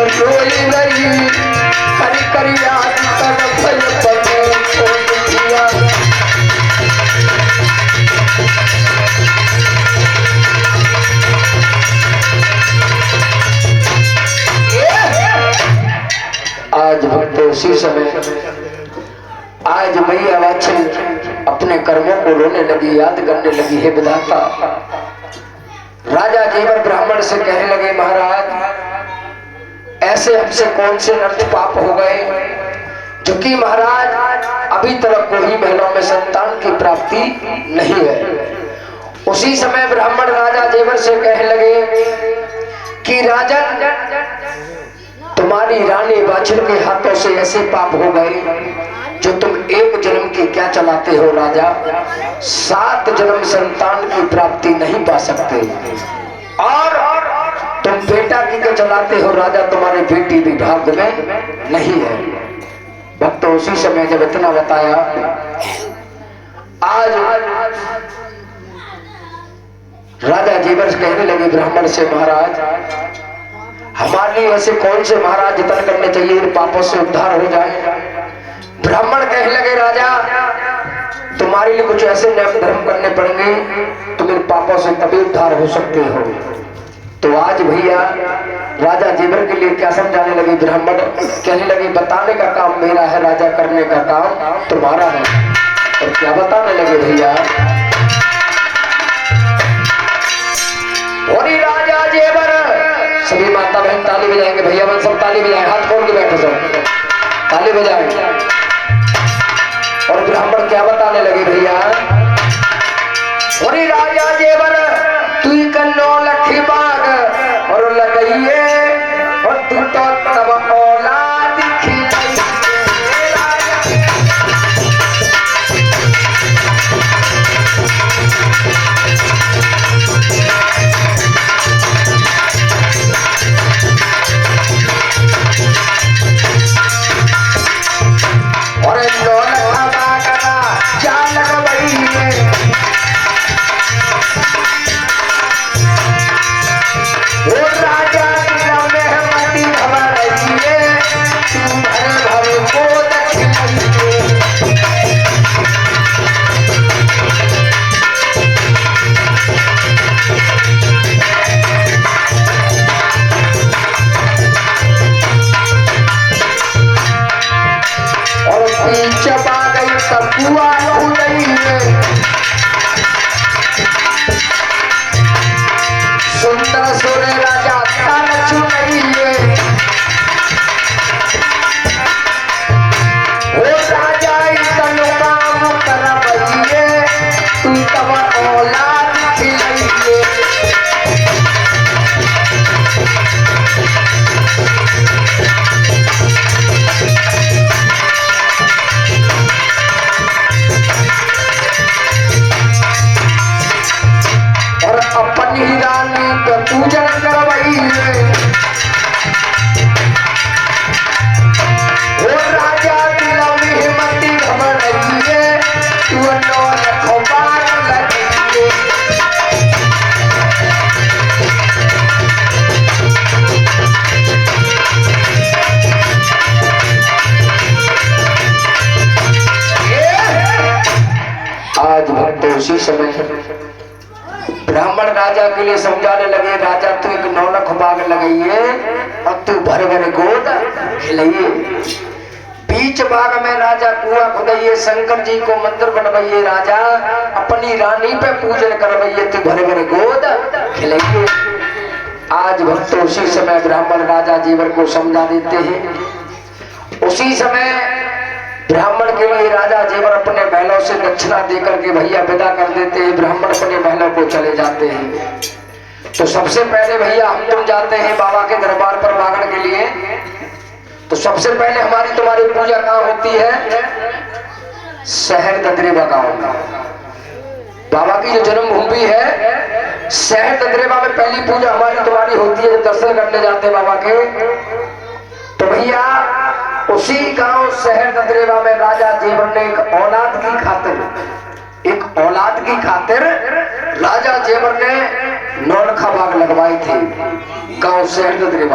रोई गई करी करी याद तड़प पले दिया। आज भक्त उसी समय आज मैया वाछी अपने कर्मों को रोने लगी, याद करने लगी। हे विधाता, राजा जेवर ब्राह्मण से कहने लगे, महाराज ऐसे हमसे कौन से नर्थ पाप हो गए जो कि महाराज अभी तक कोई बहनों में संतान की प्राप्ति नहीं है। उसी समय ब्राह्मण राजा जेवर से कहने लगे कि राजन, तुम्हारी रानी बाछड़ के हाथों से ऐसे पाप हो गए जो तुम एक जन्म की क्या चलाते हो राजा, 7 जन्म संतान की प्राप्ति नहीं पा सकते। और तुम बेटा की क्या चलाते हो राजा, तुम्हारे बेटी भी भाग्य में नहीं है। भक्त उसी समय जब इतना बताया, आज राजा जेवर कहने लगे ब्राह्मण से, महाराज हमारे लिए ऐसे कौन से महाराज जतन करने चाहिए इन पापों से उद्धार हो जाए। ब्राह्मण कहने लगे, राजा तुम्हारे लिए कुछ ऐसे नियम धर्म करने पड़ेंगे तुम इन पापों से तभी उद्धार हो सकते हो। तो आज भैया राजा जेवर के लिए क्या समझाने लगे ब्राह्मण, कहने लगे बताने का काम मेरा है राजा, करने का काम तुम्हारा है। और क्या बताने लगे भैया, और राजा जेवर, सभी माता बहन ताली बजाएंगे, भैया बहन सब ताली बजाएं, हाथ खोल के बैठो सब ताली बजाएंगे। और ब्राह्मण क्या बताने लगे भैया, और राजा जेवर तू कन्नो लखी बाग और लगाइए और तू तो तब औलाद खिलाई। और लौला बागना जान लगवाइए, वो राजा की मेहमती हमारे तू भरे भरे को दखिलाइए। और पीछे बागई कपुआ खुदाइए, सुंदर सोरे राजा तन चुनाइए। वो राजा तन काम करवाइए, तू तब औलाद खिलाइए। और अपनी रानी का पूजन करवाइए, वो राजा की हिम्मती घबराइए, तू नौलखबार लगाइए। आज भक्त उसी समय ब्राह्मण राजा के लिए समझाने लगे, राजा तू एक नौलख बाग लगाइए और तू भर भर गोद खिलाइए। बीच बाग में राजा कुआं खुदाइए, शंकर जी को मंदिर बनवाइए, राजा अपनी रानी पे पूजन करवाइए, तू भर भर गोद खिलाइए। आज भक्त उसी समय ब्राह्मण राजा जेवर को समझा देते हैं। उसी समय ब्राह्मण के लिए राजा जेवर अपने महलों से दक्षिणा देकर के भैया विदा कर देते हैं। ब्राह्मण अपने महलों को चले जाते हैं। तो सबसे पहले भैया हम तुम जाते हैं बाबा के दरबार पर मांगने के लिए। तो सबसे पहले हमारी तुम्हारी पूजा कहाँ होती है, शहर ददरेवा गांव में। बाबा की जो जन्मभूमि है शहर ददरेवा में पहली पूजा हमारी तुम्हारी होती है। जब दर्शन करने जाते हैं बाबा के, तो भैया उसी गांव शहर ददरेवा में राजा जेवर ने एक औलाद की खातिर राजा जेवर ने नौलखा बाग लगवाई थी गांव शहर ददरेवा।